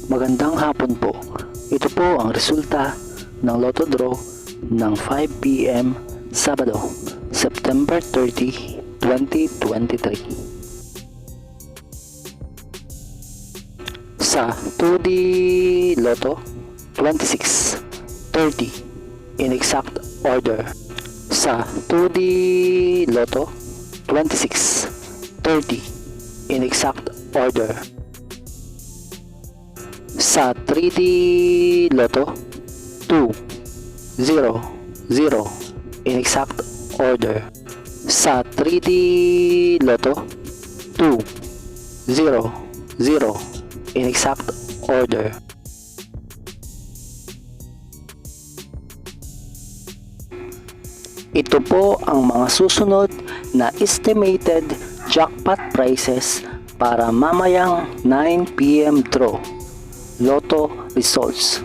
Magandang hapon po. Ito po ang resulta ng Lotto Draw ng 5 PM Sabado, September 30, 2023. Sa 2D Lotto, 26, 30 in exact order. Sa 2D Lotto, 26, 30 in exact order. Sa 3D Lotto, 2, 0, 0 in exact order. Sa 3D Lotto, 2, 0, 0 in exact order. Ito po ang mga susunod na estimated jackpot prices para mamayang 9 PM draw. Lotto results.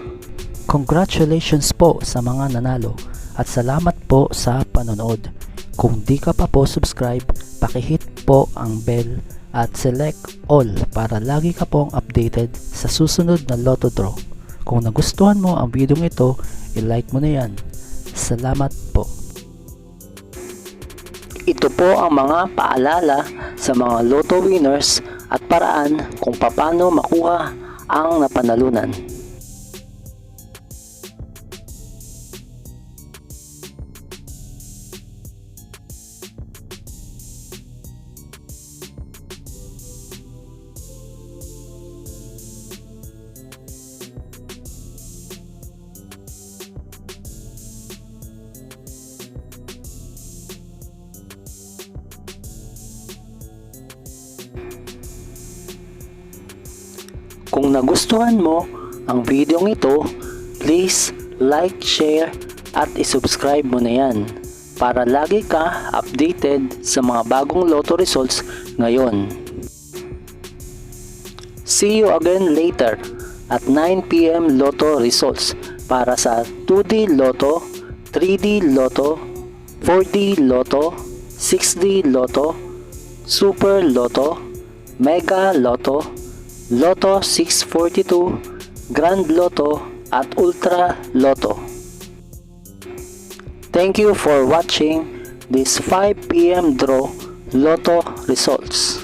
Congratulations po sa mga nanalo at salamat po sa panonood. Kung di ka pa po subscribe, pakihit po ang bell at select all para lagi ka pong updated sa susunod na Lotto Draw. Kung nagustuhan mo ang video ito, i-like mo na yan. Salamat po. Ito po ang mga paalala sa mga Lotto winners at paraan kung paano makuha ang napanalunan. Kung nagustuhan mo ang video ito, please like, share at isubscribe mo na yan para lagi ka updated sa mga bagong Lotto results ngayon. See you again later at 9 PM Lotto results para sa 2D Lotto, 3D Lotto, 4D Lotto, 6D Lotto, Super Lotto, Mega Lotto, Lotto 642, Grand Lotto at Ultra Lotto. Thank you for watching this 5 PM draw Lotto results.